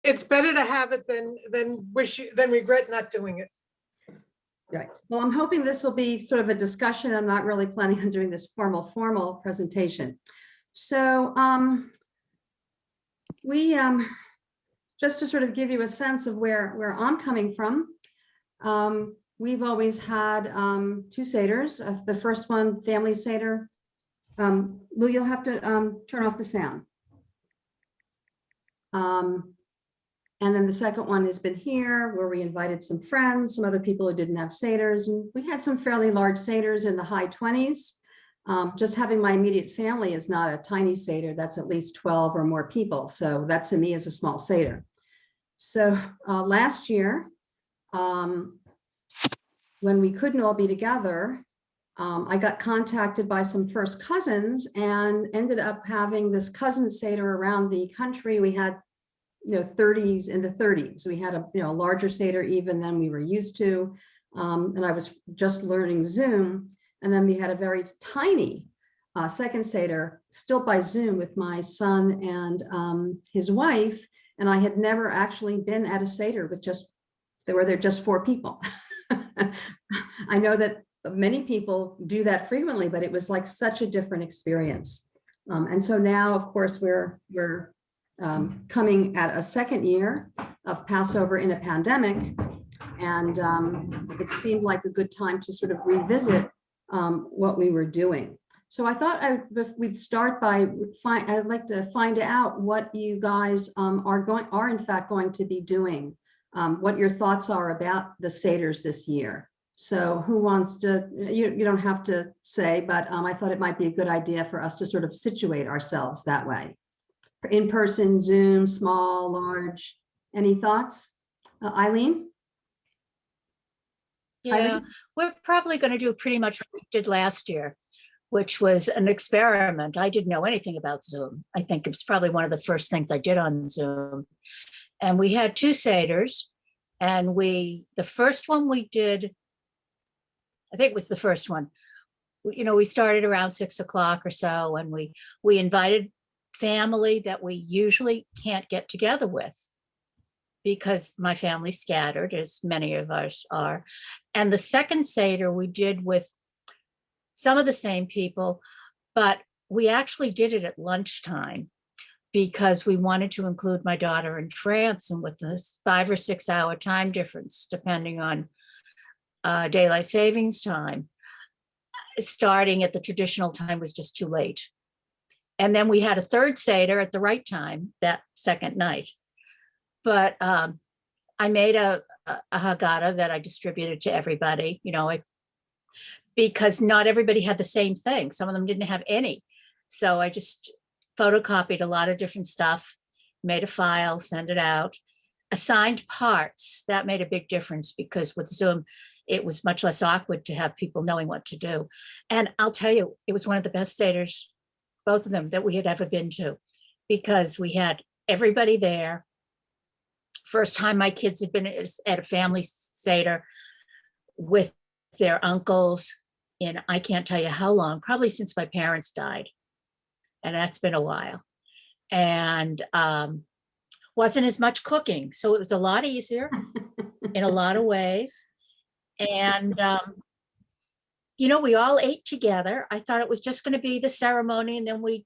it's better to have it than regret not doing it. Right. Well, I'm hoping this will be sort of a discussion. I'm not really planning on doing this formal presentation. So we just to sort of give you a sense of where I'm coming from. We've always had 2 Seders. The first one, family Seder. Lou, you'll have to turn off the sound. And then the second one has been here, where we invited some friends, some other people who didn't have Seders. And we had some fairly large Seders in the high 20s. Just having my immediate family is not a tiny Seder. That's at least 12 or more people. So that to me is a small Seder. So last year, when we couldn't all be together, I got contacted by some first cousins and ended up having this cousin Seder around the country. We had 30s in the 30s. We had a larger Seder even than we were used to. And I was just learning Zoom. And then we had a very tiny second Seder, still by Zoom, with my son and his wife. And I had never actually been at a Seder with there were just 4 people. I know that many people do that frequently, but it was like such a different experience. And so now, of course, we're coming at a second year of Passover in a pandemic. And it seemed like a good time to sort of revisit what we were doing. So I thought we'd start by I'd like to find out what you guys are in fact going to be doing, what your thoughts are about the Seders this year. So who wants to, you don't have to say, but I thought it might be a good idea for us to sort of situate ourselves that way. In person, Zoom, small, large, any thoughts? Eileen? Yeah, Eileen? we're probably going to do pretty much what we did last year, which was an experiment. I didn't know anything about Zoom. I think it was probably one of the first things I did on Zoom. And we had 2 Seders, and the first one we did, I think it was the first one, we started around 6 o'clock or so, and we invited family that we usually can't get together with because my family's scattered, as many of us are. And the second Seder we did with some of the same people, but we actually did it at lunchtime because we wanted to include my daughter in France, and with this 5 or 6 hour time difference, depending on daylight savings time, starting at the traditional time was just too late. And then we had a third Seder at the right time that second night. But I made a Haggadah that I distributed to everybody, because not everybody had the same thing. Some of them didn't have any. So I just photocopied a lot of different stuff, made a file, send it out. Assigned parts, that made a big difference, because with Zoom, it was much less awkward to have people knowing what to do. And I'll tell you, it was one of the best Seders, both of them, that we had ever been to, because we had everybody there. First time my kids had been at a family Seder with their uncles in, I can't tell you how long, probably since my parents died. And that's been a while. And wasn't as much cooking. So it was a lot easier in a lot of ways. And, we all ate together. I thought it was just going to be the ceremony and then we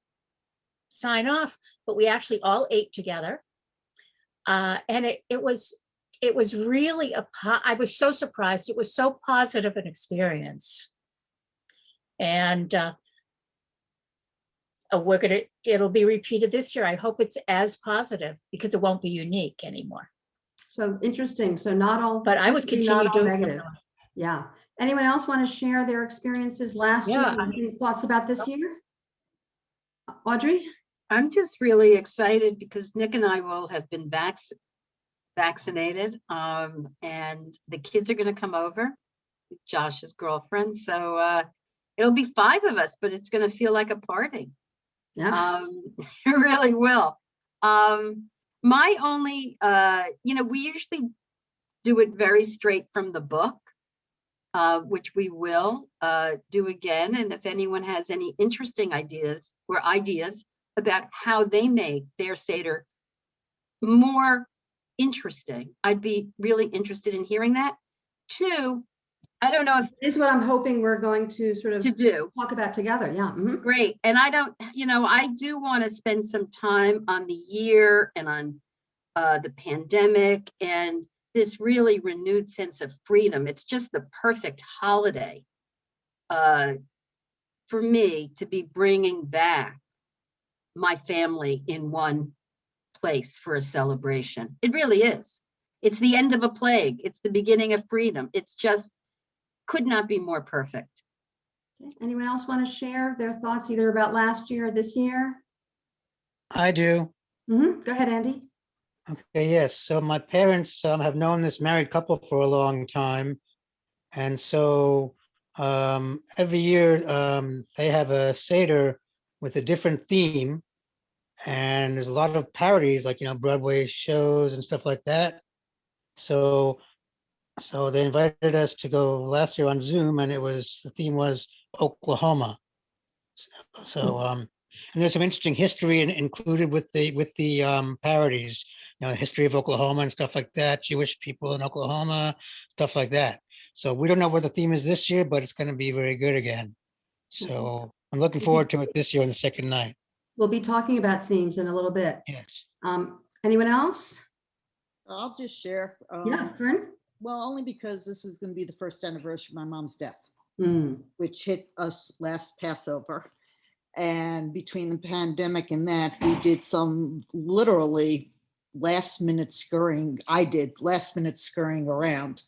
sign off, but we actually all ate together. And it was really I was so surprised. It was so positive an experience. And it'll be repeated this year. I hope it's as positive, because it won't be unique anymore. So interesting. So not all, but I would continue doing negative. Yeah. Anyone else want to share their experiences last year? Any thoughts about this year? Audrey? I'm just really excited because Nick and I will have been vaccinated, and the kids are going to come over, Josh's girlfriend. So it'll be 5 of us, but it's going to feel like a party. Yeah. It really will. My only, we usually do it very straight from the book, which we will do again. And if anyone has any interesting ideas about how they make their Seder more interesting. I'd be really interested in hearing that. Two, I don't know if This is what I'm hoping we're going to sort of to do. talk about together. Yeah. Mhm. Great. And I don't, I do want to spend some time on the year and on the pandemic and this really renewed sense of freedom. It's just the perfect holiday for me to be bringing back my family in one place for a celebration. It really is. It's the end of a plague. It's the beginning of freedom. It's just could not be more perfect. Okay. Anyone else want to share their thoughts either about last year or this year? I do. Go ahead, Andy. Okay, yes. So my parents have known this married couple for a long time. And so every year they have a Seder with a different theme. And there's a lot of parodies, like, Broadway shows and stuff like that. So they invited us to go last year on Zoom, and the theme was Oklahoma. So and there's some interesting history included with the parodies, the history of Oklahoma and stuff like that, Jewish people in Oklahoma, stuff like that. So we don't know what the theme is this year, but it's going to be very good again. So I'm looking forward to it this year on the second night. We'll be talking about themes in a little bit. Yes. Anyone else? I'll just share. Yeah, Fern? Well, only because this is going to be the first anniversary of my mom's death, Mm. which hit us last Passover. And between the pandemic and that, we did some literally last minute scurrying. I did last minute scurrying around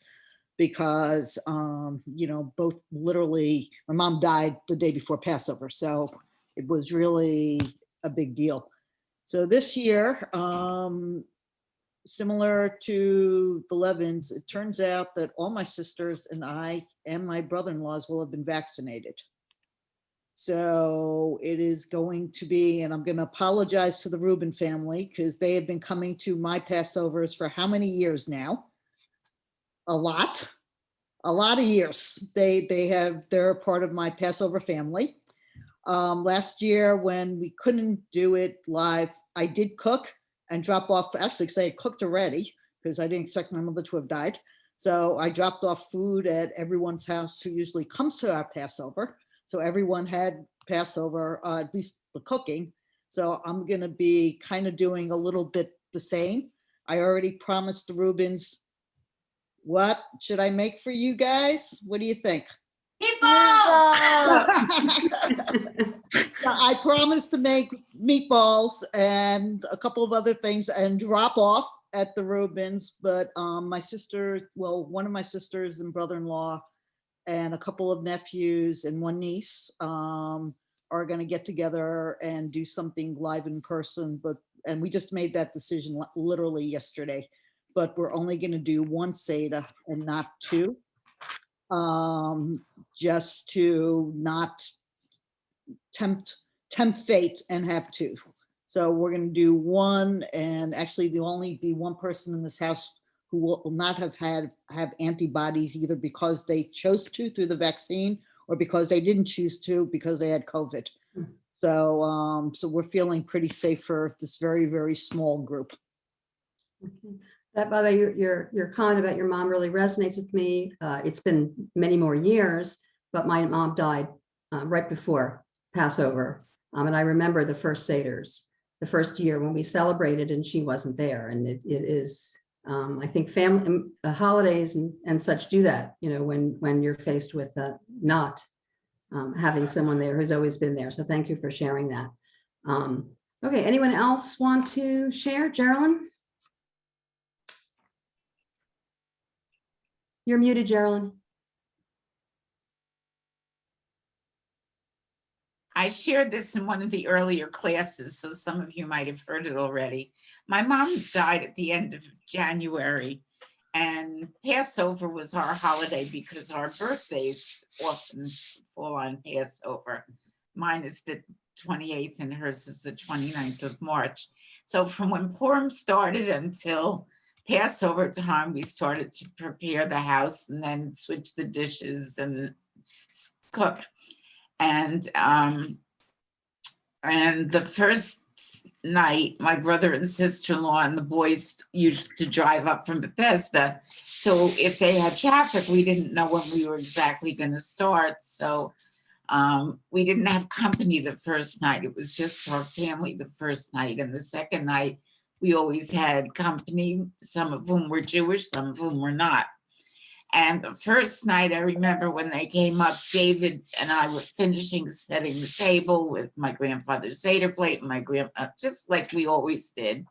because, both literally, my mom died the day before Passover. So it was really a big deal. So this year, similar to the Levins, it turns out that all my sisters and I and my brother-in-laws will have been vaccinated. So it is going to be, and I'm going to apologize to the Rubin family because they have been coming to my Passovers for how many years now? A lot of years. They're a part of my Passover family. Last year when we couldn't do it live, I did cook and drop off, actually, because I had cooked already, because I didn't expect my mother to have died. So I dropped off food at everyone's house who usually comes to our Passover. So everyone had Passover, at least the cooking. So I'm going to be kind of doing a little bit the same. I already promised the Rubins, what should I make for you guys? What do you think? I promised to make meatballs and a couple of other things and drop off at the Rubins, but my sister, one of my sisters and brother-in-law and a couple of nephews and one niece are going to get together and do something live in person. And we just made that decision literally yesterday, but we're only going to do one Seder and not two, just to not tempt fate and have two. So we're going to do one, and actually there'll only be one person in this house who will not have antibodies, either because they chose to through the vaccine or because they didn't choose to because they had COVID. So we're feeling pretty safe for this very, very small group. Okay. That, by the way, your comment about your mom really resonates with me. It's been many more years, but my mom died right before Passover. And I remember the first Seders, the first year when we celebrated and she wasn't there. And it is, I think family holidays and such do that, when you're faced with not having someone there who's always been there. So thank you for sharing that. Okay, anyone else want to share? Geraldine? You're muted, Geraldine. I shared this in one of the earlier classes, so some of you might have heard it already. My mom died at the end of January, and Passover was our holiday because our birthdays often fall on Passover. Mine is the 28th and hers is the 29th of March. So from when Purim started until Passover time, we started to prepare the house and then switch the dishes and cook. And the first night, my brother and sister-in-law and the boys used to drive up from Bethesda. So if they had traffic, we didn't know when we were exactly going to start. So we didn't have company the first night. It was just our family the first night. And the second night, we always had company, some of whom were Jewish, some of whom were not. And the first night, I remember when they came up, David and I were finishing setting the table with my grandfather's Seder plate and my grandpa, just like we always did.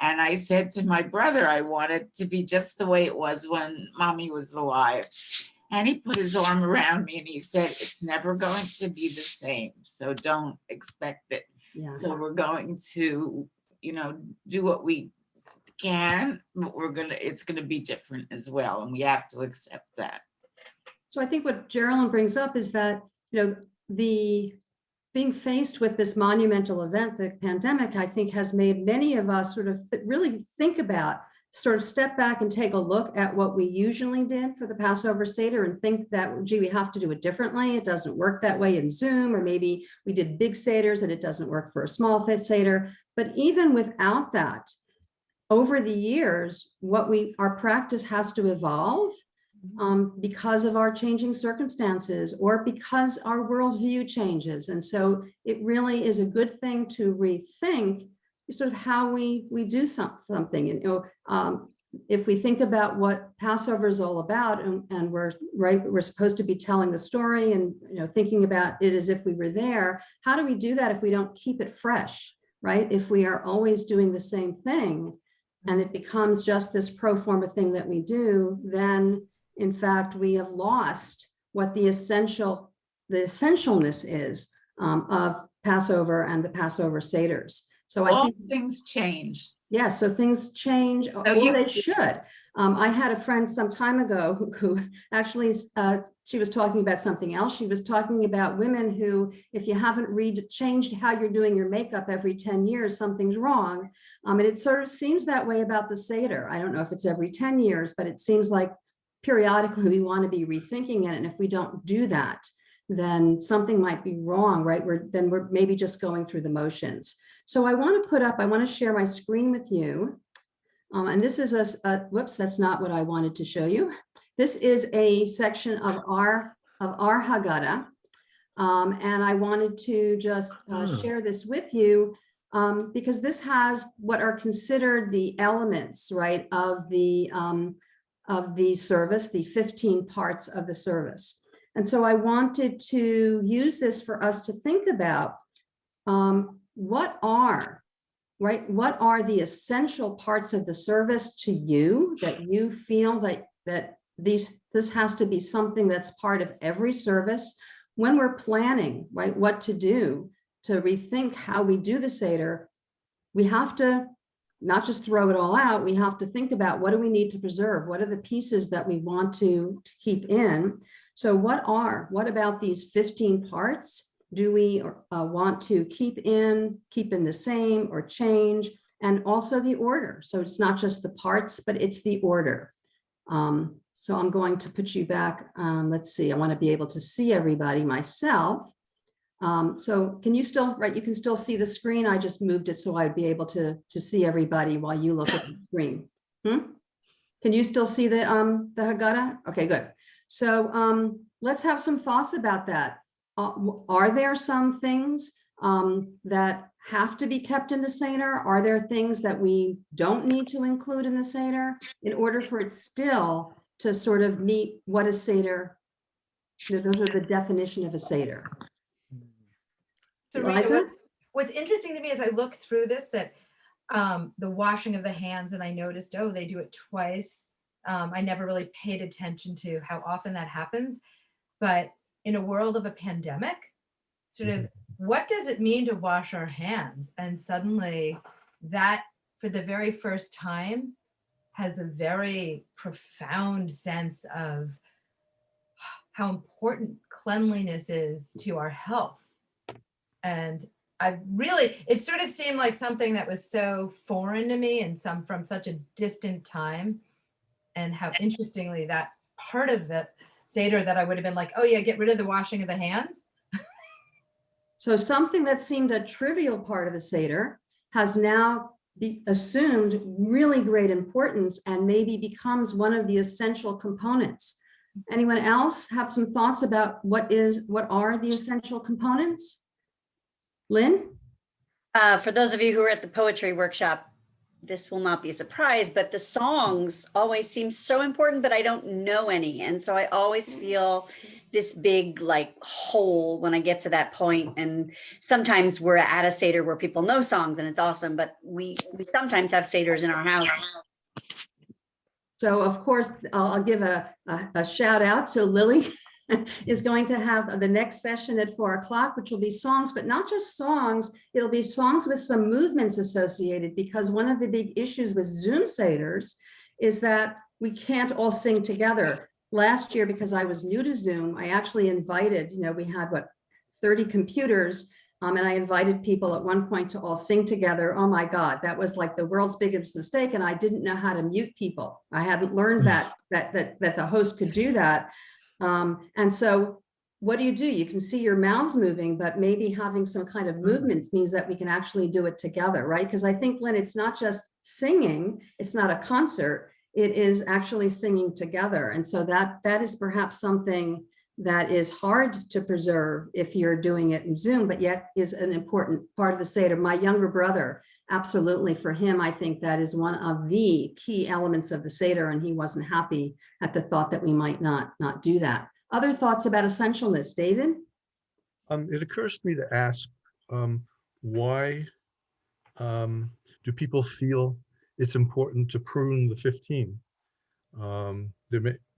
And I said to my brother, I want it to be just the way it was when mommy was alive. And he put his arm around me and he said, it's never going to be the same. So don't expect it. Yeah. So we're going to, do what we can, but it's gonna be different as well. And we have to accept that. So I think what Geraldine brings up is that, the being faced with this monumental event, the pandemic, I think has made many of us sort of really think about, sort of step back and take a look at what we usually did for the Passover Seder and think that, gee, we have to do it differently. It doesn't work that way in Zoom, or maybe we did big Seders and it doesn't work for a small Seder. But even without that, over the years, our practice has to evolve because of our changing circumstances or because our worldview changes. And so it really is a good thing to rethink sort of how we do something. And if we think about what Passover is all about, and we're supposed to be telling the story and thinking about it as if we were there, how do we do that if we don't keep it fresh, right? If we are always doing the same thing and it becomes just this pro forma thing that we do, then in fact we have lost what the essentialness is of Passover and the Passover Seders. So I think things change. Yeah, so things change, or they should. I had a friend some time ago who actually, she was talking about something else. She was talking about women who, if you haven't changed how you're doing your makeup every 10 years, something's wrong. And it sort of seems that way about the Seder. I don't know if it's every 10 years, but it seems like periodically we want to be rethinking it. And if we don't do that, then something might be wrong, right? We're maybe just going through the motions. So I want to share my screen with you. And this is whoops, that's not what I wanted to show you. This is a section of our Haggadah. And I wanted to just share this with you because this has what are considered the elements, right, of the service, the 15 parts of the service. And so I wanted to use this for us to think about what are the essential parts of the service to you that you feel that this has to be something that's part of every service when we're planning, right, what to do to rethink how we do the Seder. We have to not just throw it all out. We have to think about what do we need to preserve? What are the pieces that we want to keep in? So what about these 15 parts do we want to keep in the same or change? And also the order. So it's not just the parts, but it's the order. So I'm going to put you back. Let's see, I want to be able to see everybody myself. So can you still, right, you can still see the screen. I just moved it so I'd be able to see everybody while you look at the screen. Can you still see the Haggadah? Okay, good. So let's have some thoughts about that. Are there some things that have to be kept in the Seder? Are there things that we don't need to include in the Seder in order for it still to sort of meet what a Seder, those are the definition of a Seder. So Rita, what's interesting to me as I look through this, that the washing of the hands, and I noticed, oh, they do it twice. I never really paid attention to how often that happens. But in a world of a pandemic, sort of what does it mean to wash our hands? And suddenly that, for the very first time, has a very profound sense of how important cleanliness is to our health. And it sort of seemed like something that was so foreign to me and from such a distant time, and how interestingly that part of the Seder that I would have been like, oh yeah, get rid of the washing of the hands. So something that seemed a trivial part of the Seder has now assumed really great importance and maybe becomes one of the essential components. Anyone else have some thoughts about what are the essential components? Lynn? For those of you who are at the poetry workshop, this will not be a surprise, but the songs always seem so important, but I don't know any. And so I always feel this big like hole when I get to that point. And sometimes we're at a Seder where people know songs and it's awesome, but we sometimes have Seders in our house. So of course, I'll give a shout out. So Lily is going to have the next session at 4 o'clock, which will be songs, but not just songs. It'll be songs with some movements associated, because one of the big issues with Zoom Seders is that we can't all sing together. Last year, because I was new to Zoom, I actually invited, we had 30 computers, and I invited people at one point to all sing together. Oh my God, that was like the world's biggest mistake. And I didn't know how to mute people. I hadn't learned that the host could do that. And so what do? You can see your mouths moving, but maybe having some kind of movements means that we can actually do it together, right? Because I think, Lynn, it's not just singing, it's not a concert, it is actually singing together. And so that is perhaps something that is hard to preserve if you're doing it in Zoom, but yet is an important part of the Seder. My younger brother, absolutely, for him, I think that is one of the key elements of the Seder, and he wasn't happy at the thought that we might not do that. Other thoughts about essentialness, David? It occurs to me to ask, why do people feel it's important to prune the 15?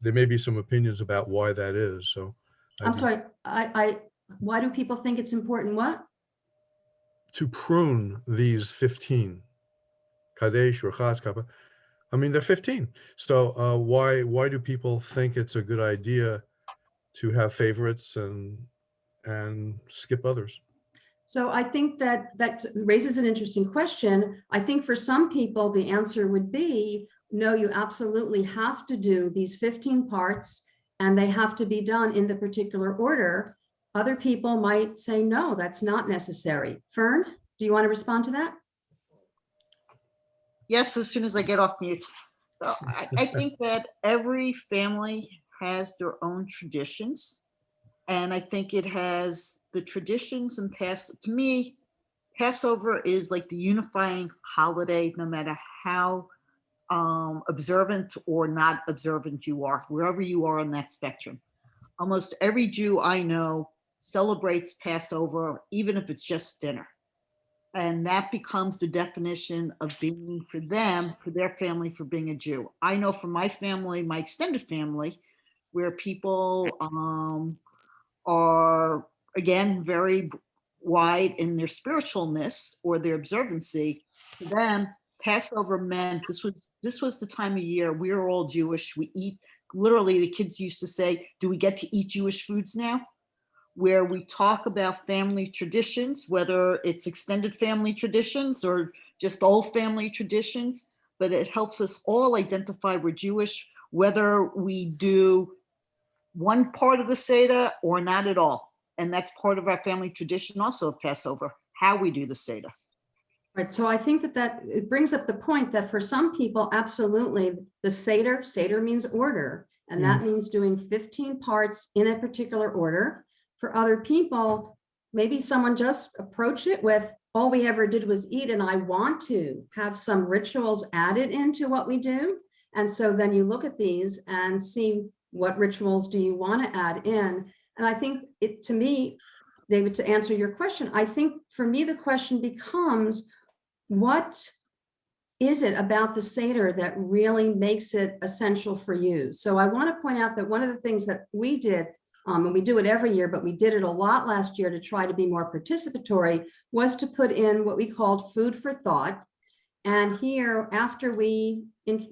There may be some opinions about why that is. So I'm sorry, why do people think it's important what? To prune these 15, Kadesh or Chaz. I mean, they're 15. So why do people think it's a good idea to have favorites and skip others? So I think that raises an interesting question. I think for some people, the answer would be, no, you absolutely have to do these 15 parts and they have to be done in the particular order. Other people might say, no, that's not necessary. Fern, do you want to respond to that? Yes, as soon as I get off mute. So I think that every family has their own traditions. And I think it has the traditions and to me, Passover is like the unifying holiday, no matter how observant or not observant you are, wherever you are on that spectrum. Almost every Jew I know celebrates Passover, even if it's just dinner. And that becomes the definition of being for them, for their family, for being a Jew. I know for my family, my extended family, where people are, again, very wide in their spiritualness or their observancy. For them, Passover meant this was the time of year we are all Jewish. We eat, literally the kids used to say, do we get to eat Jewish foods now? Where we talk about family traditions, whether it's extended family traditions or just old family traditions, but it helps us all identify we're Jewish, whether we do one part of the Seder or not at all. And that's part of our family tradition also of Passover, how we do the Seder. Right, so I think that it brings up the point that for some people, absolutely, the Seder means order, and that means doing 15 parts in a particular order. For other people, maybe someone just approach it with, all we ever did was eat, and I want to have some rituals added into what we do. And so then you look at these and see what rituals do you want to add in. And I think to me, David, to answer your question, I think for me, the question becomes, what is it about the Seder that really makes it essential for you? So I want to point out that one of the things that we did, and we do it every year, but we did it a lot last year to try to be more participatory, was to put in what we called food for thought. And here, after we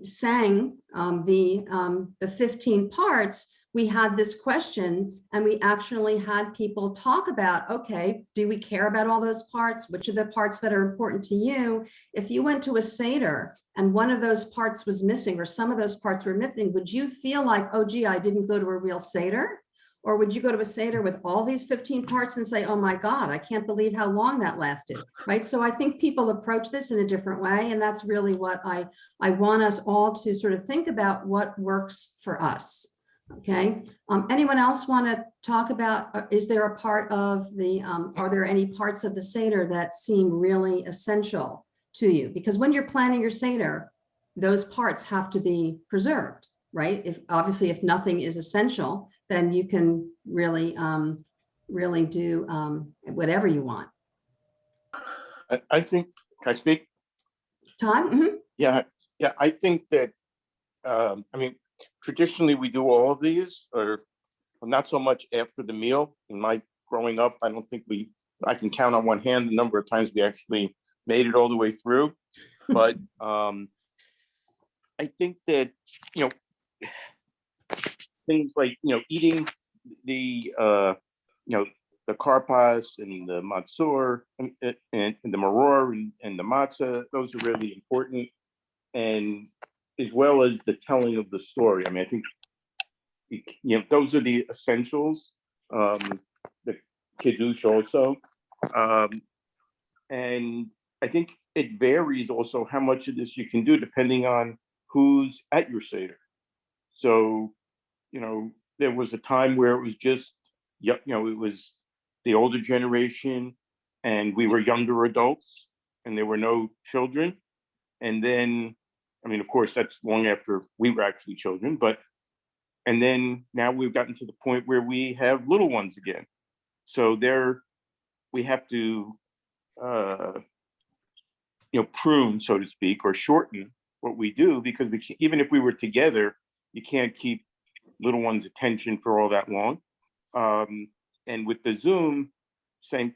sang the 15 parts, we had this question, and we actually had people talk about, okay, do we care about all those parts? Which are the parts that are important to you? If you went to a Seder and one of those parts was missing, or some of those parts were missing, would you feel like, oh, gee, I didn't go to a real Seder? Or would you go to a Seder with all these 15 parts and say, oh my God, I can't believe how long that lasted, right? So I think people approach this in a different way. And that's really what I want us all to sort of think about what works for us. Okay. Anyone else want to talk about, is there a part of the, are there any parts of the Seder that seem really essential to you? Because when you're planning your Seder, those parts have to be preserved, right? If obviously, if nothing is essential, then you can really, really do whatever you want. I think, can I speak? Todd? Mhm. Yeah, I think that, I mean, traditionally we do all of these, or not so much after the meal. In my growing up, I don't think I can count on one hand the number of times we actually made it all the way through. But I think that, things like, eating the, the karpas and the matzor and the maror and the matzah, those are really important. And as well as the telling of the story. I mean, I think, those are the essentials. The kiddush also. And I think it varies also how much of this you can do depending on who's at your Seder. So, there was a time where it was just, it was the older generation and we were younger adults and there were no children. And then, I mean, of course, that's long after we were actually children, and then now we've gotten to the point where we have little ones again. So we have to, prune, so to speak, or shorten what we do, because even if we were together, you can't keep little one's attention for all that long. And with the Zoom, same,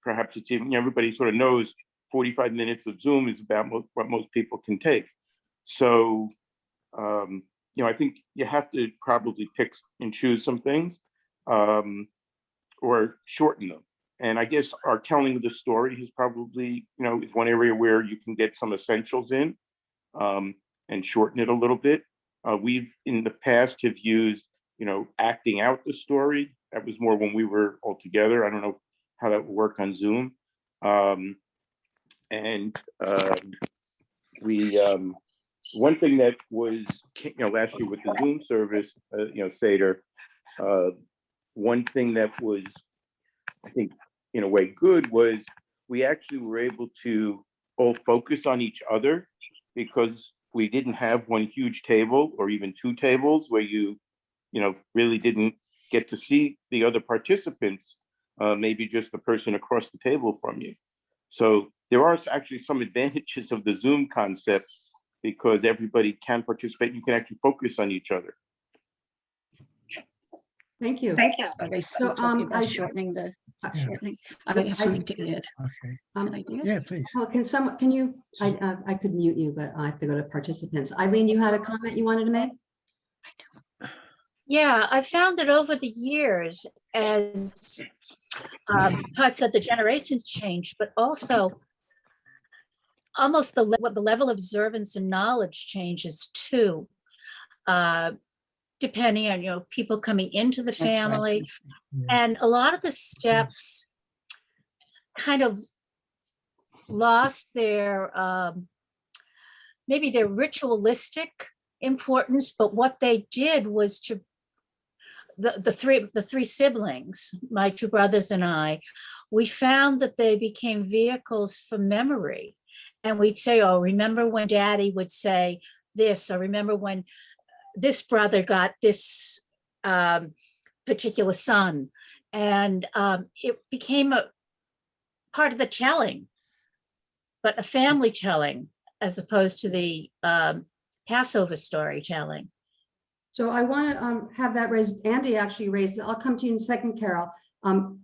perhaps it's even, everybody sort of knows 45 minutes of Zoom is about what most people can take. So, I think you have to probably pick and choose some things, or shorten them. And I guess our telling of the story is probably, is one area where you can get some essentials in, and shorten it a little bit. We've in the past have used, acting out the story. That was more when we were all together. I don't know how that would work on Zoom. One thing that was, last year with the Zoom service, Seder, one thing that was, I think, in a way good was we actually were able to all focus on each other, because we didn't have one huge table or even two tables where you really didn't get to see the other participants, maybe just the person across the table from you. So there are actually some advantages of the Zoom concept, because everybody can participate. You can actually focus on each other. Thank you. Are they still talking about shortening the shortening? I have something to add. Okay. Can I do it? Yeah, please. Oh, can you, I could mute you, but I have to go to participants. Eileen, you had a comment you wanted to make? Yeah, I found that over the years, as Todd said, the generations changed, but also almost the level of observance and knowledge changes too, depending on people coming into the family. Yeah. And a lot of the steps kind of lost their maybe their ritualistic importance, but what they did was to the three siblings, my two brothers and I, we found that they became vehicles for memory. And we'd say, oh, remember when Daddy would say this, or remember when this brother got this particular son. And it became a part of the telling, but a family telling, as opposed to the Passover storytelling. So I want to have that raised. Andy actually raised, I'll come to you in a second, Carol.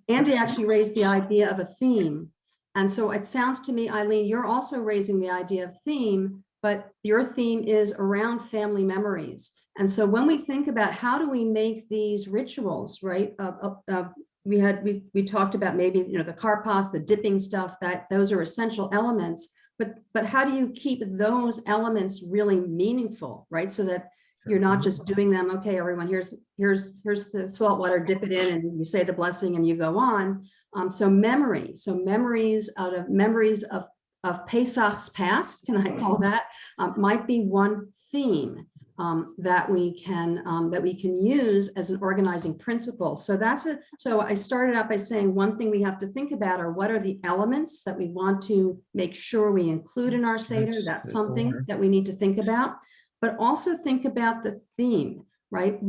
Andy actually raised the idea of a theme. And so it sounds to me, Eileen, you're also raising the idea of theme, but your theme is around family memories. And so when we think about how do we make these rituals, right? We talked about maybe, the karpas, the dipping stuff, that those are essential elements, but how do you keep those elements really meaningful, right? So that you're not just doing them, okay, everyone, here's the salt water, dip it in, and you say the blessing and you go on. So memories of Pesach's past, can I call that, might be one theme that we can use as an organizing principle. So so I started out by saying one thing we have to think about are what are the elements that we want to make sure we include in our Seder. That's something that we need to think about, but also think about the theme, right?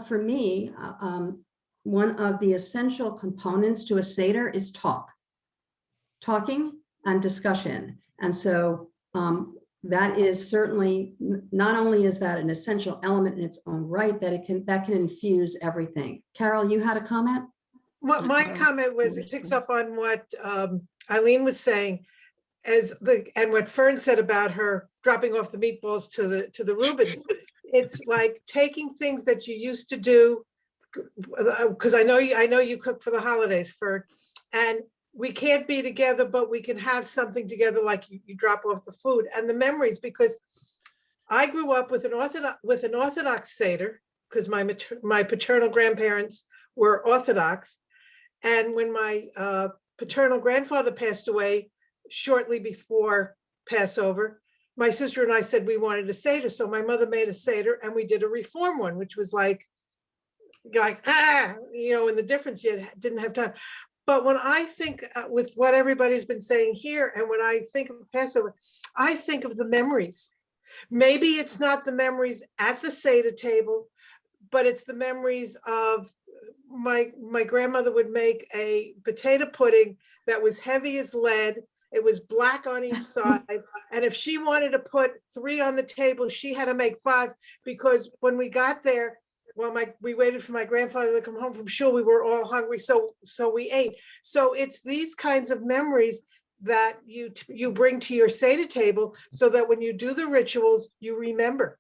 For me, one of the essential components to a Seder is talking and discussion. And so that is certainly, not only is that an essential element in its own right, that can infuse everything. Carol, you had a comment? What my comment was, it picks up on what Eileen was saying, and what Fern said about her dropping off the meatballs to the Reubens. It's like taking things that you used to do, because I know you cook for the holidays, Fern, and we can't be together, but we can have something together, like you drop off the food and the memories, because I grew up with an Orthodox Seder, because my paternal grandparents were Orthodox. And when my paternal grandfather passed away shortly before Passover, my sister and I said we wanted a Seder. So my mother made a Seder and we did a Reform one, which was like, and the difference, you didn't have time. But when I think with what everybody's been saying here, and when I think of Passover, I think of the memories. Maybe it's not the memories at the Seder table, but it's the memories of my grandmother would make a potato pudding that was heavy as lead. It was black on each side. And if she wanted to put 3 on the table, she had to make 5, because when we got there, we waited for my grandfather to come home from shul, we were all hungry, so we ate. So it's these kinds of memories that you bring to your Seder table, so that when you do the rituals, you remember.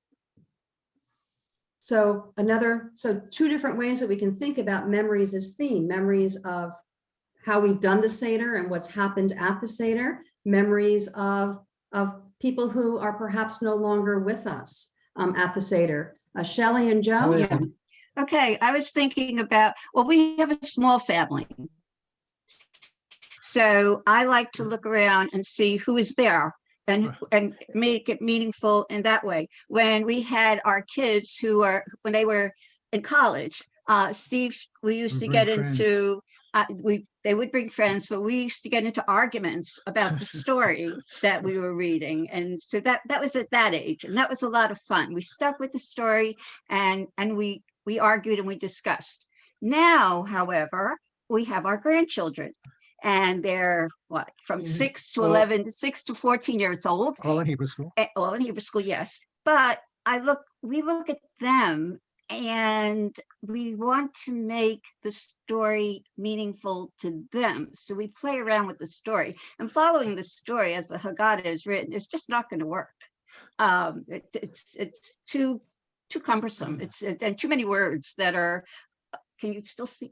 So 2 different ways that we can think about memories as theme: memories of how we've done the Seder and what's happened at the Seder, memories of people who are perhaps no longer with us at the Seder. Shelley and Joe? Yeah. Okay, I was thinking about, we have a small family. So I like to look around and see who is there and make it meaningful in that way. When we had our kids when they were in college, Steve, we used to get into, they would bring friends, but we used to get into arguments about the story that we were reading. And so that was at that age, and that was a lot of fun. We stuck with the story and we argued and we discussed. Now, however, we have our grandchildren, and they're from 6 to 11, 6 to 14 years old. All in Hebrew school. All in Hebrew school, yes. But we look at them, and we want to make the story meaningful to them. So we play around with the story, and following the story as the Haggadah is written is just not going to work. It's too cumbersome. And too many words that are. Can you still see?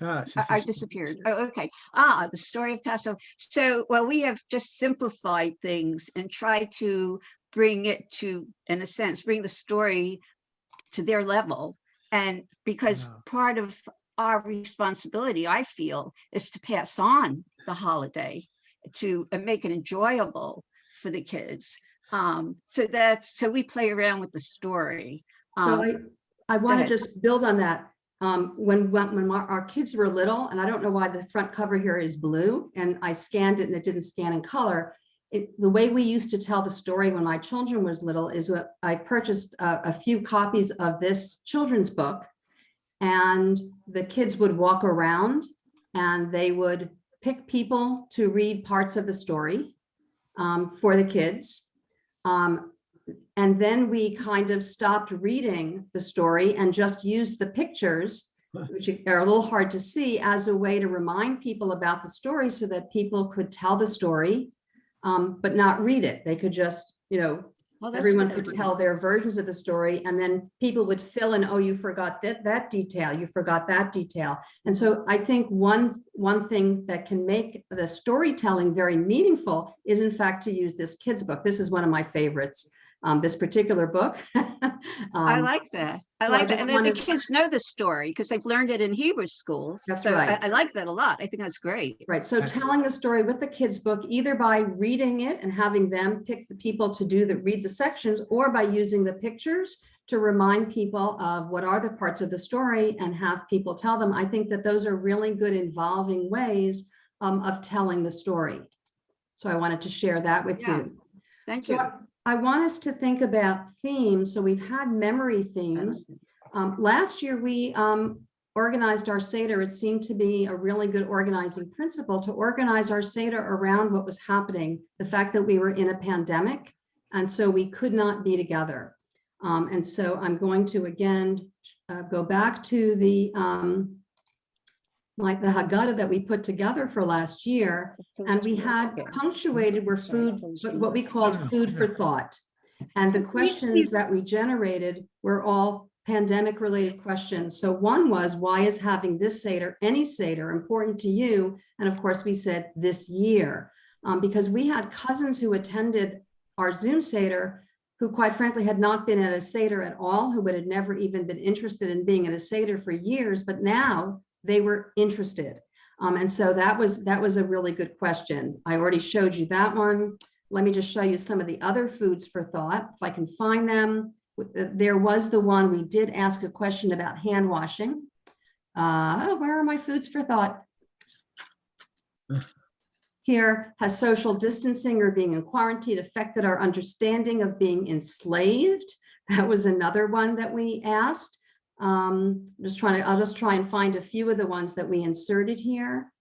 I disappeared. Oh, okay. The story of Passover. So, we have just simplified things and tried to bring it to, in a sense, bring the story to their level. And because part of our responsibility, I feel, is to pass on the holiday and make it enjoyable for the kids. So we play around with the story. So I want to just build on that. When our kids were little, and I don't know why the front cover here is blue, and I scanned it and it didn't scan in color. The way we used to tell the story when my children was little is I purchased a few copies of this children's book, and the kids would walk around and they would pick people to read parts of the story for the kids. And then we kind of stopped reading the story and just used the pictures, which are a little hard to see, as a way to remind people about the story, so that people could tell the story, but not read it. They could just, everyone could tell their versions of the story, and then people would fill in, you forgot that detail, you forgot that detail. And so I think one thing that can make the storytelling very meaningful is, in fact, to use this kids book. This is one of my favorites. this particular book. I like that. I so like I that. just And then the wanted- kids know the story because they've learned it in Hebrew schools. That's So right. I like that a lot. I think that's great. Right, so telling the story with the kids' book, either by reading it and having them pick the people to read the sections, or by using the pictures to remind people of what are the parts of the story and have people tell them. I think that those are really good involving ways of telling the story. So I wanted to share that with Yeah. you. Thank So you. I want us to think about themes. So we've had memory themes. Last year, we organized our Seder. It seemed to be a really good organizing principle to organize our Seder around what was happening, the fact that we were in a pandemic, and so we could not be together. And so I'm going to again go back to the like the Haggadah that we put together for last year, and we had punctuated were food, what we called food for thought. And the questions that we generated were all pandemic related questions. So one was, why is having this Seder, any Seder, important to you? And of course we said this year, because we had cousins who attended our Zoom Seder who quite frankly had not been at a Seder at all, who had never even been interested in being at a Seder for years, but now they were interested. And so that was a really good question. I already showed you that one. Let me just show you some of the other foods for thought, if I can find them. There was the one, we did ask a question about hand washing. Where are my foods for thought? Here, has social distancing or being in quarantine affected our understanding of being enslaved? That was another one that we asked. I'll just try and find a few of the ones that we inserted here.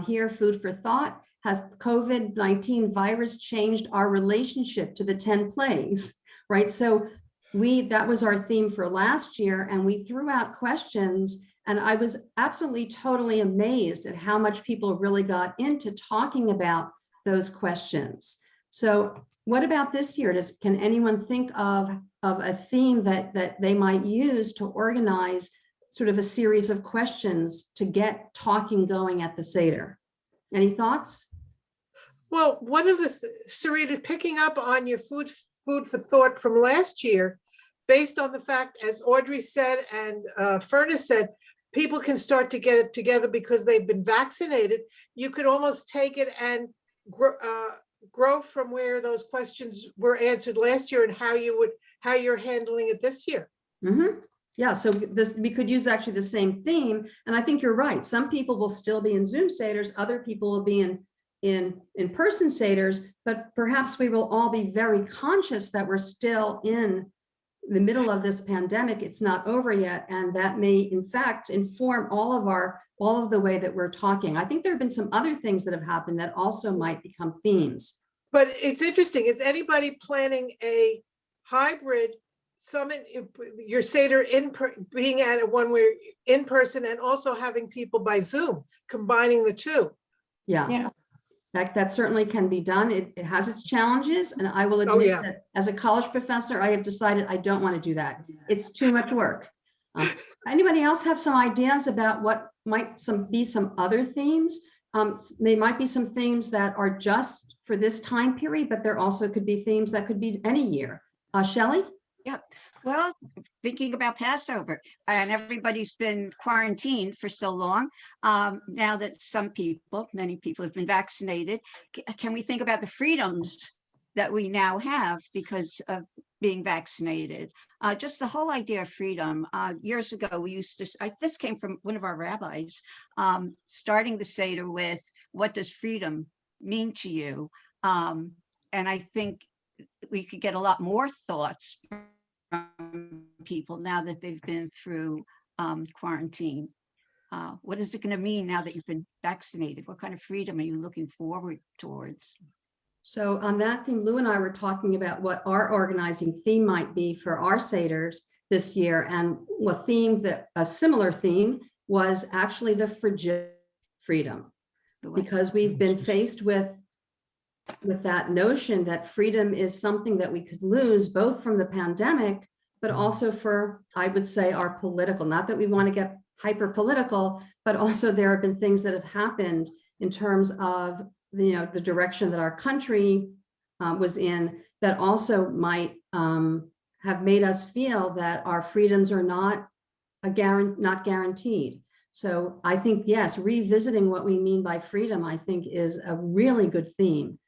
Here, food for thought. Has COVID-19 virus changed our relationship to the 10 plagues, right? So that was our theme for last year, and we threw out questions, and I was absolutely totally amazed at how much people really got into talking about those questions. So what about this year? Can anyone think of a theme that they might use to organize sort of a series of questions to get talking going at the Seder? Any thoughts? Well, one of Sarita, picking up on your food for thought from last year, based on the fact, as Audrey said and Furnace said, people can start to get it together because they've been vaccinated. You could almost take it and grow from where those questions were answered last year and how you're handling it this year. Mm-hmm. Yeah, so we could use actually the same theme. And I think you're right. Some people will still be in Zoom Seders, other people will be in-person Seders, but perhaps we will all be very conscious that we're still in the middle of this pandemic. It's not over yet. And that may in fact inform all of the way that we're talking. I think there have been some other things that have happened that also might become themes. But it's interesting. Is anybody planning a hybrid summit, your Seder being at one where in person and also having people by Zoom, combining the two? Yeah. That certainly can be done. It has its challenges, and I will admit that as a college professor, I have decided I don't want to do that. It's too much work. Anybody else have some ideas about what might be some other themes? There might be some themes that are just for this time period, but there also could be themes that could be any year. Shelley? Yeah, well, thinking about Passover, and everybody's been quarantined for so long. Now that many people have been vaccinated, can we think about the freedoms that we now have because of being vaccinated? Just the whole idea of freedom. Years ago, we used to, this came from one of our rabbis, starting the Seder with, what does freedom mean to you? And I think we could get a lot more thoughts from people now that they've been through quarantine. What is it going to mean now that you've been vaccinated? What kind of freedom are you looking forward towards? So on that theme, Lou and I were talking about what our organizing theme might be for our Seders this year. And a similar theme was actually the fragile freedom, because we've been faced with that notion that freedom is something that we could lose, both from the pandemic, but also for, I would say, our political, not that we want to get hyper political, but also there have been things that have happened in terms of the direction that our country was in, that also might have made us feel that our freedoms are not guaranteed. So I think, yes, revisiting what we mean by freedom, I think, is a really good theme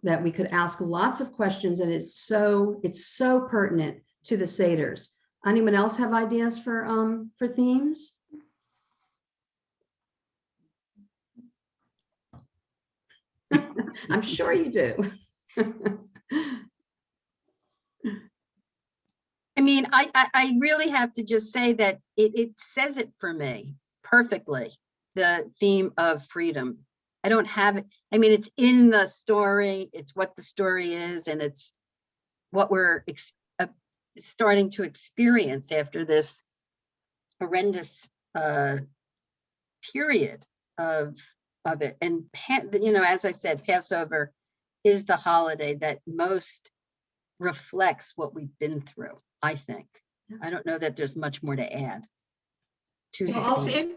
that we could ask lots of questions, and it's so pertinent to the Seders. Anyone else have ideas for themes? I'm sure you do. I mean, I really have to just say that it says it for me perfectly, the theme of freedom. I don't have it. I mean, it's in the story. It's what the story is, and it's what we're starting to experience after this horrendous period of it. And as I said, Passover is the holiday that most reflects what we've been through, I think. I don't know that there's much more to add to this.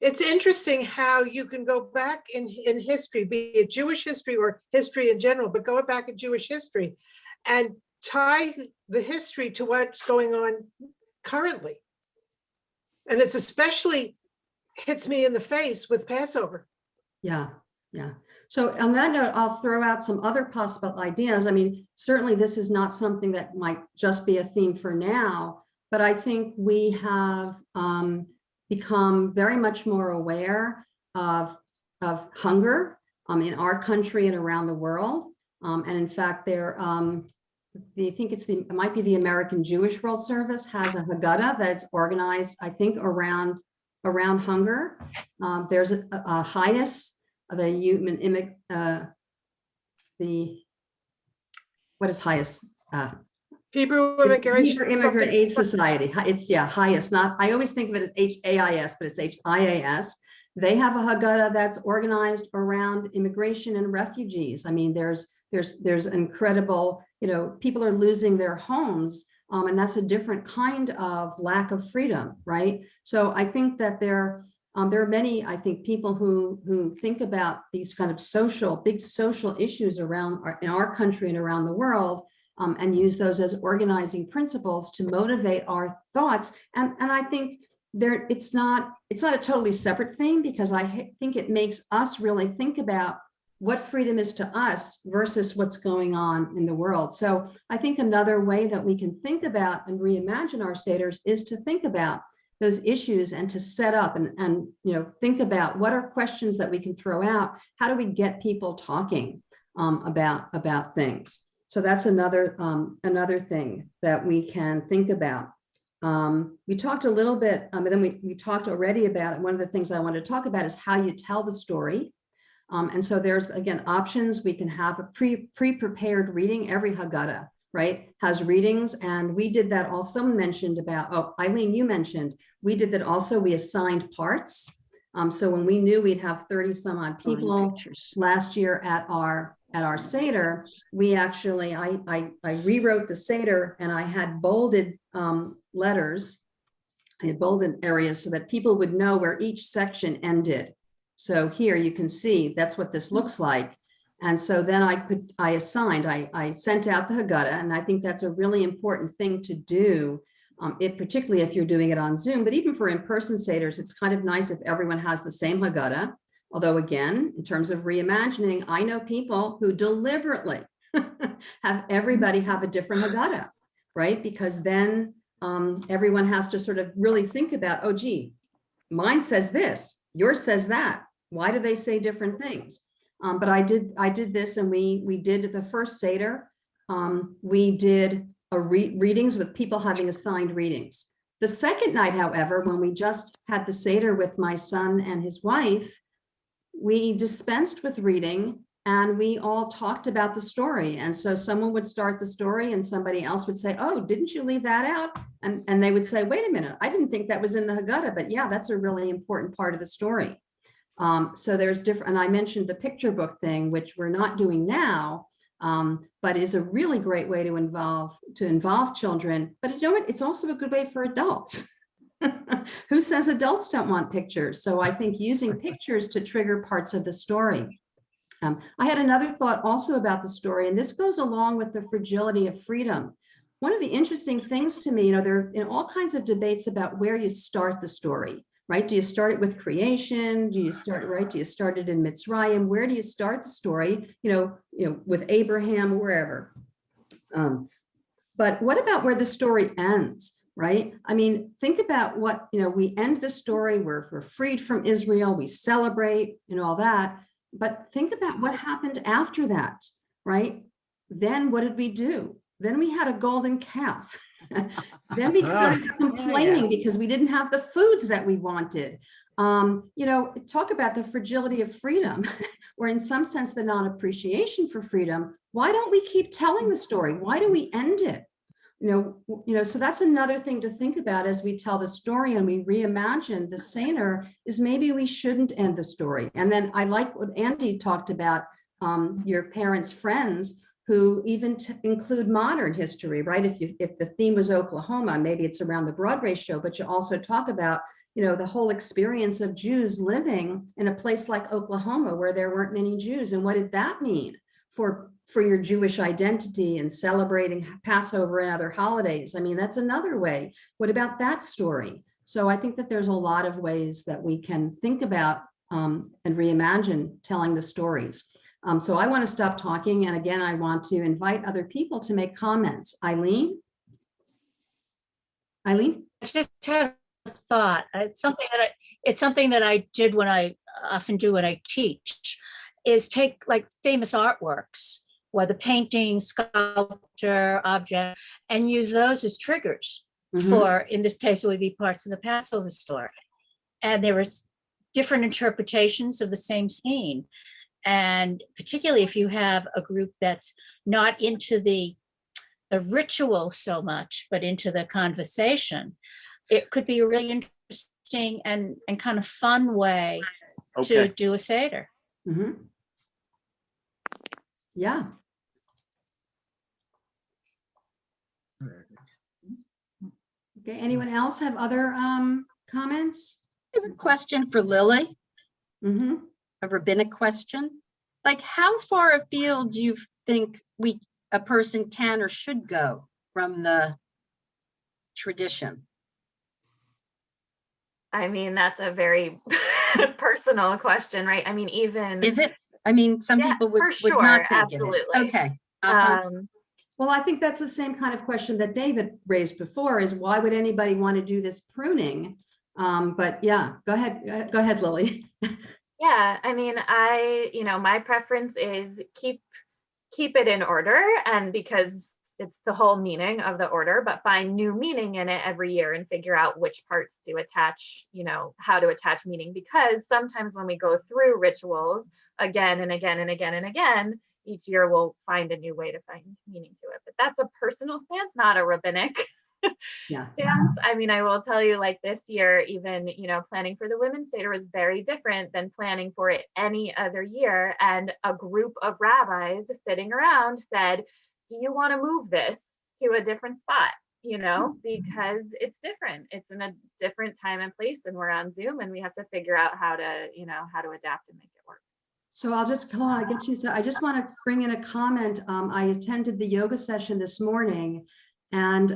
It's interesting how you can go back in history, be it Jewish history or history in general, but going back in Jewish history and tie the history to what's going on currently. And it's especially hits me in the face with Passover. Yeah. So on that note, I'll throw out some other possible ideas. I mean, certainly this is not something that might just be a theme for now, but I think we have become very much more aware of hunger in our country and around the world. And in fact, I think it might be the American Jewish World Service has a Haggadah that's organized, I think, around hunger. There's a highest, what is highest? Hebrew Immigrant Aid Society. It's highest. Not. I always think of it as HAIS, but it's HIAS. They have a Haggadah that's organized around immigration and refugees. I mean, there's incredible. People are losing their homes, and that's a different kind of lack of freedom, right? So I think that there are many, I think, people who think about these kind of big social issues in our country and around the world. And use those as organizing principles to motivate our thoughts. And I think it's not a totally separate thing, because I think it makes us really think about what freedom is to us versus what's going on in the world. So I think another way that we can think about and reimagine our Seders is to think about those issues and to set up and think about what are questions that we can throw out. How do we get people talking about things? So that's another thing that we can think about. We talked a little bit, but then we talked already about it. One of the things I want to talk about is how you tell the story. And so there's, again, options. We can have a pre-prepared reading. Every Haggadah, right, has readings. And we did that also. Someone mentioned about, Eileen, you mentioned, we did that also. We assigned parts. So when we knew we'd have 30 some odd people last year at our Seder, we actually, I rewrote the Seder, and I had bolded letters. I had bolded areas so that people would know where each section ended. So here you can see that's what this looks like. And so then I sent out the Haggadah, and I think that's a really important thing to do. Particularly if you're doing it on Zoom, but even for in-person Seders, it's kind of nice if everyone has the same Haggadah. Although again, in terms of reimagining, I know people who deliberately have everybody have a different Haggadah, right? Because then everyone has to sort of really think about, oh, gee, mine says this, yours says that. Why do they say different things? But I did this, and we did the first Seder. We did readings with people having assigned readings. The second night, however, when we just had the Seder with my son and his wife, we dispensed with reading, and we all talked about the story. And so someone would start the story and somebody else would say, oh, didn't you leave that out? And they would say, wait a minute, I didn't think that was in the Haggadah, but yeah, that's a really important part of the story. So there's different, and I mentioned the picture book thing, which we're not doing now, but is a really great way to involve children. But you know what? It's also a good way for adults. Who says adults don't want pictures? So I think using pictures to trigger parts of the story. I had another thought also about the story, and this goes along with the fragility of freedom. One of the interesting things to me, there are all kinds of debates about where you start the story, right? Do you start it with creation? Do you start it in Mitzrayim? Where do you start the story? With Abraham, wherever. But what about where the story ends, right? I mean, think about what, we end the story, we're freed from Israel, we celebrate and all that. But think about what happened after that, right? Then what did we do? Then we had a golden calf. Then we started complaining because we didn't have the foods that we wanted. Talk about the fragility of freedom, or in some sense, the non-appreciation for freedom. Why don't we keep telling the story? Why do we end it? So that's another thing to think about as we tell the story and we reimagine the Seder, is maybe we shouldn't end the story. And then I like what Andy talked about, your parents' friends who even include modern history, right? If the theme was Oklahoma, maybe it's around the Broadway show, but you also talk about, the whole experience of Jews living in a place like Oklahoma where there weren't many Jews. And what did that mean for your Jewish identity and celebrating Passover and other holidays? I mean, that's another way. What about that story? So I think that there's a lot of ways that we can think about and reimagine telling the stories. So I want to stop talking. And again, I want to invite other people to make comments. Eileen? I just had a thought. It's something that I did when I often do when I teach, is take like famous artworks, whether painting, sculpture, object, and use those as triggers for, in this case, it would be parts of the Passover story. And there was different interpretations of the same scene. And particularly if you have a group that's not into the ritual so much, but into the conversation, it could be a really interesting and kind of fun way to do a Seder. Yeah. Okay, anyone else have other comments? I have a question for Lily, Mm-hmm. a rabbinic question. Like, how far afield do you think a person can or should go from the tradition? I mean, that's a very personal question, right? I mean, even Is it? I mean, some people would not think absolutely. it is. Okay. Well, I think that's the same kind of question that David raised before, is why would anybody want to do this pruning? But yeah, go ahead, Lily. Yeah, I mean, my preference is keep it in order, and because it's the whole meaning of the order, but find new meaning in it every year and figure out which parts to attach, how to attach meaning. Because sometimes when we go through rituals again and again and again and again, each year we'll find a new way to find meaning to it. But that's a personal stance, not a rabbinic stance. I mean, I will tell you, like this year, even, planning for the Women's Seder was very different than planning for it any other year. And a group of rabbis sitting around said, do you want to move this to a different spot? Because it's different. It's in a different time and place, and we're on Zoom, and we have to figure out how to adapt and make it work. So I'll just hold on, I just want to bring in a comment. I attended the yoga session this morning. And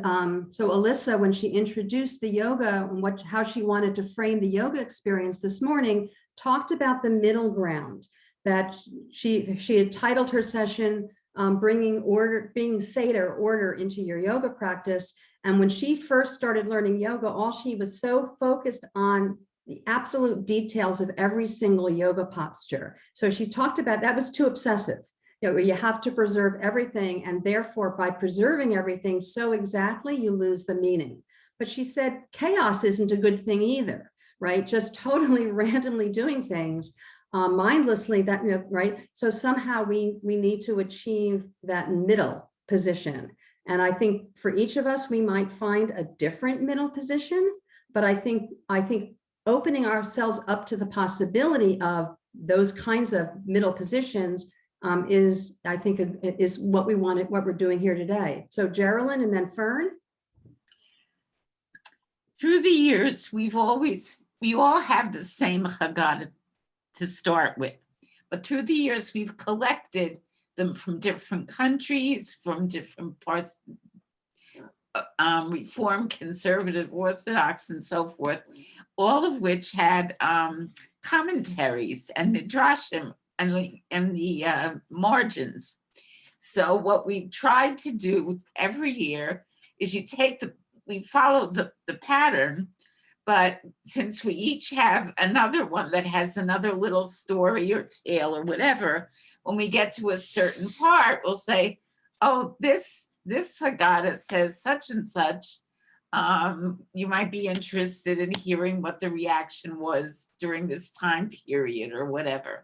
so Alyssa, when she introduced the yoga and how she wanted to frame the yoga experience this morning, talked about the middle ground, that she had titled her session, bringing Seder, order into your yoga practice. And when she first started learning yoga, she was so focused on the absolute details of every single yoga posture. So she talked about that was too obsessive. You have to preserve everything, and therefore by preserving everything so exactly, you lose the meaning. But she said chaos isn't a good thing either, right? Just totally randomly doing things mindlessly, right? So somehow we need to achieve that middle position. And I think for each of us, we might find a different middle position, but I think opening ourselves up to the possibility of those kinds of middle positions is what we wanted, what we're doing here today. So Geraldine and then Fern. Through the years, we all have the same Haggadah to start with, But through the years, we've collected them from different countries, from different parts, Reform, Conservative, Orthodox, and so forth, all of which had commentaries and midrashim and the margins. So what we've tried to do every year is we follow the pattern, but since we each have another one that has another little story or tale or whatever, when we get to a certain part, we'll say, oh, this Haggadah says such and such. You might be interested in hearing what the reaction was during this time period or whatever.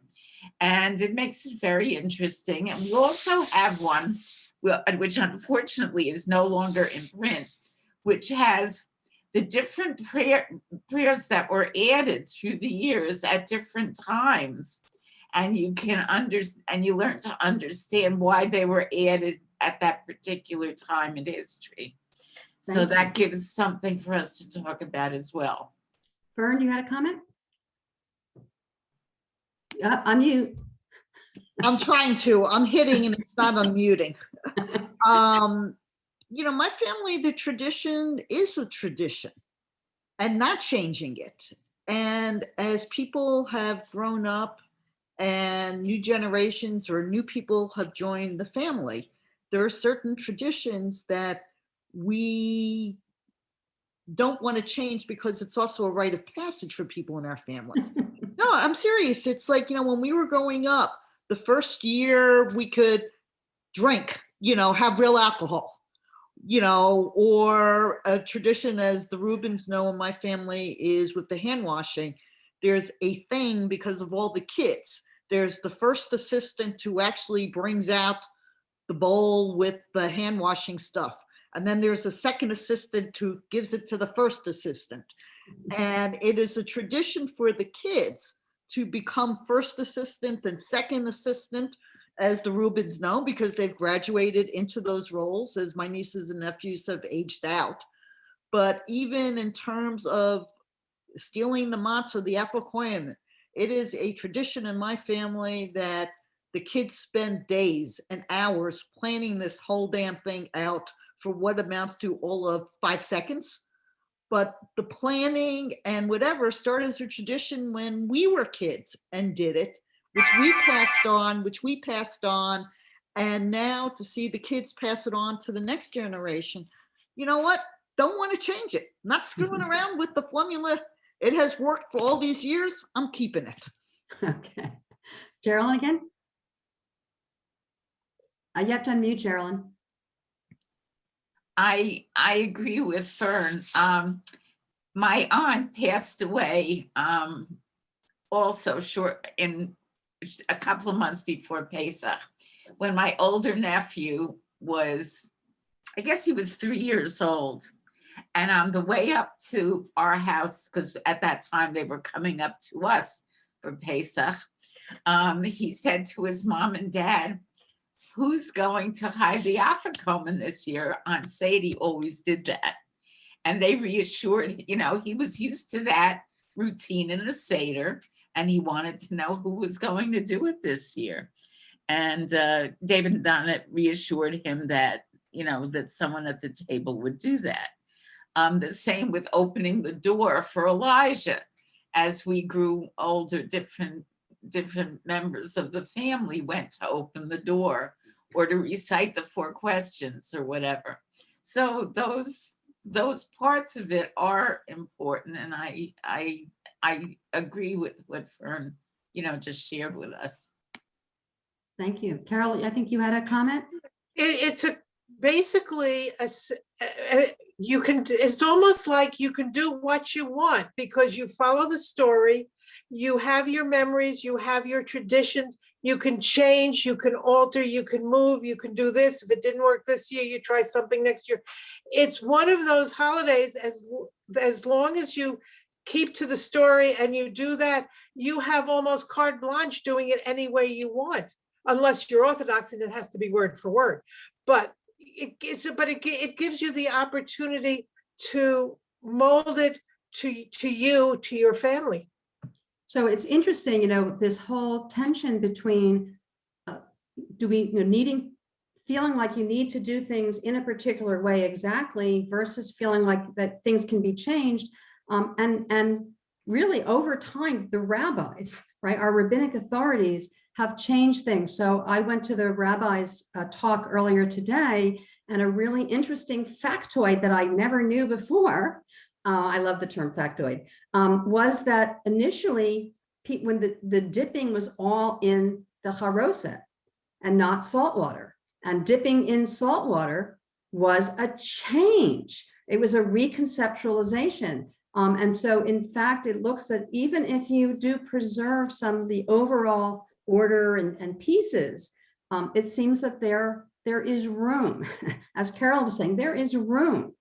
And it makes it very interesting. And we also have one, which unfortunately is no longer in print, which has the different prayers that were added through the years at different times. And you you learn to understand why they were added at that particular time in history. So that gives something for us to talk about as well. Fern, you had a comment? Unmute. I'm trying to, I'm hitting and it's not unmuting. You know, my family, the tradition is a tradition and not changing it. And as people have grown up and new generations or new people have joined the family, there are certain traditions that we don't want to change because it's also a rite of passage for people in our family. No, I'm serious. It's like, you know, when we were growing up, the first year we could drink, you know, have real alcohol, you know, or a tradition, as the Rubens know in my family, is with the hand washing. There's a thing because of all the kids. There's the first assistant who actually brings out the bowl with the hand washing stuff. And then there's a second assistant who gives it to the first assistant. And it is a tradition for the kids to become first assistant and second assistant, as the Rubens know, because they've graduated into those roles as my nieces and nephews have aged out. But even in terms of stealing the matzah, the afikoyim, it is a tradition in my family that the kids spend days and hours planning this whole damn thing out for what amounts to all of 5 seconds. But the planning and whatever started as a tradition when we were kids and did it, which we passed on. And now to see the kids pass it on to the next generation, you know what? Don't want to change it. Not screwing around with the formula. It has worked for all these years. I'm keeping it. Okay. Geraldine again? You have to unmute, Geraldine. I agree with Fern. My aunt passed away also in a couple of months before Pesach, when my older nephew was, I guess he was 3 years old. And on the way up to our house, because at that time they were coming up to us for Pesach, he said to his mom and dad, who's going to hide the afikomen this year? Aunt Sadie always did that. And they reassured, you know, he was used to that routine in the Seder, and he wanted to know who was going to do it this year. And David and Donna reassured him that, you know, that someone at the table would do that. The same with opening the door for Elijah. As we grew older, different members of the family went to open the door or to recite the 4 questions or whatever. So those parts of it are important, and I agree with what Fern, you know, just shared with us. Thank you. Carol, I think you had a comment? It's basically it's almost like you can do what you want because you follow the story, you have your memories, you have your traditions, you can change, you can alter, you can move, you can do this. If it didn't work this year, you try something next year. It's one of those holidays, as long as you keep to the story and you do that, you have almost carte blanche doing it any way you want, unless you're Orthodox and it has to be word for word. But it gives you the opportunity to mold it to you, to your family. So it's interesting, you know, this whole tension between feeling like you need to do things in a particular way exactly versus feeling like that things can be changed. And really over time, the rabbis, right, our rabbinic authorities have changed things. So I went to the rabbi's talk earlier today, and a really interesting factoid that I never knew before, I love the term factoid, was that initially when the dipping was all in the charoset and not salt water, and dipping in salt water was a change. It was a reconceptualization. And so in fact, it looks that even if you do preserve some of the overall order and pieces, it seems that there is room, as Carol was saying, there is room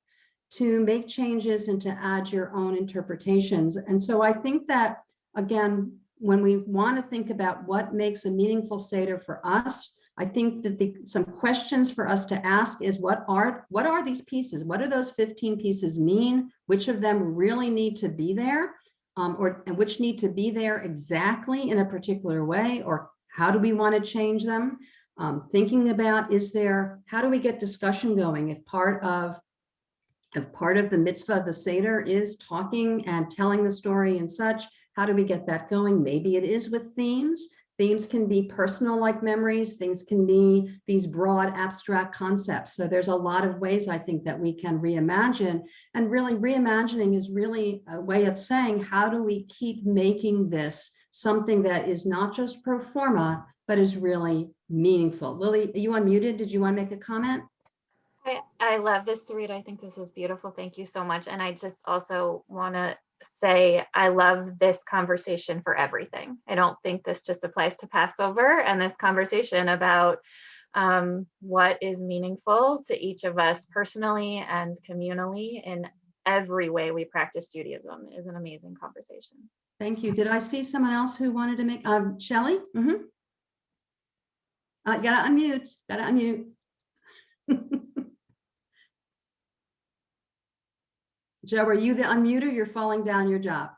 to make changes and to add your own interpretations. And so I think that, again, when we want to think about what makes a meaningful Seder for us, I think that some questions for us to ask is what are these pieces? What do those 15 pieces mean? Which of them really need to be there, and which need to be there exactly in a particular way, or how do we want to change them? Thinking about, how do we get discussion going if part of the mitzvah of the Seder is talking and telling the story and such? How do we get that going? Maybe it is with themes. Themes can be personal, like memories. Things can be these broad abstract concepts. So there's a lot of ways I think that we can reimagine, and really reimagining is really a way of saying, how do we keep making this something that is not just pro forma, but is really meaningful? Lily, are you unmuted? Did you want to make a comment? I love this, Sarita. I think this was beautiful. Thank you so much. And I just also want to say, I love this conversation for everything. I don't think this just applies to Passover, and this conversation about what is meaningful to each of us personally and communally in every way we practice Judaism is an amazing conversation. Thank you. Did I see someone else who wanted to make, Shelley? Mm-hmm. Gotta unmute. Joe, are you the unmuter? You're falling down your job.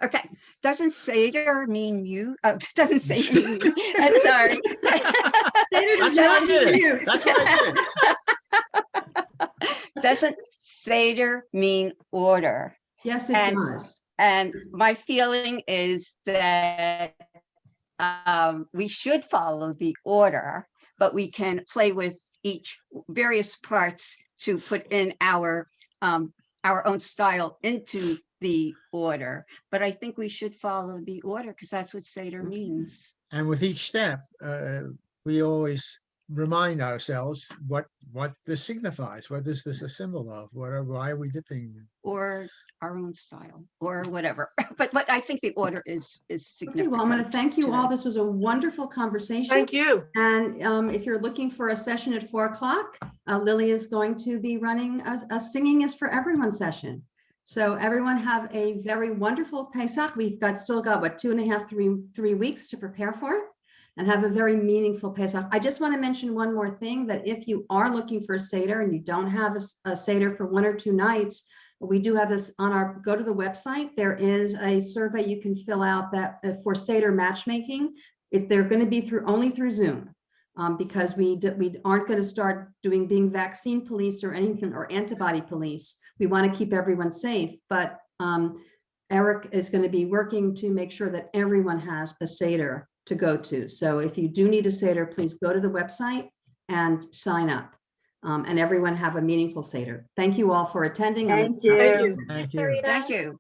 Okay, doesn't Seder mean you? Doesn't Seder mean you? I'm sorry. Seder does not mean you. That's what I did. Doesn't Seder mean order? Yes, it does. And my feeling is that we should follow the order, but we can play with each various parts to put in our own style into the order. But I think we should follow the order because that's what Seder means. And with each step, we always remind ourselves what this signifies. What is this a symbol of? Why are we dipping? Or our own style, or whatever. But I think the order is significant. Okay, well, I'm going to thank you all. This was a wonderful conversation. Thank you. And if you're looking for a session at 4 o'clock, Lily is going to be running a Singing is for Everyone session. So everyone have a very wonderful Pesach. We've still got what, 2.5, 3 weeks to prepare for it, and have a very meaningful Pesach. I just want to mention one more thing, that if you are looking for a Seder and you don't have a Seder for 1 or 2 nights, we do have this on go to the website. There is a survey you can fill out that for Seder matchmaking. If they're going to be only through Zoom, because we aren't going to start being vaccine police or anything, or antibody police. We want to keep everyone safe, but Eric is going to be working to make sure that everyone has a Seder to go to. So if you do need a Seder, please go to the website and sign up. And everyone have a meaningful Seder. Thank you all for attending. Thank you. Thank you. Thank you.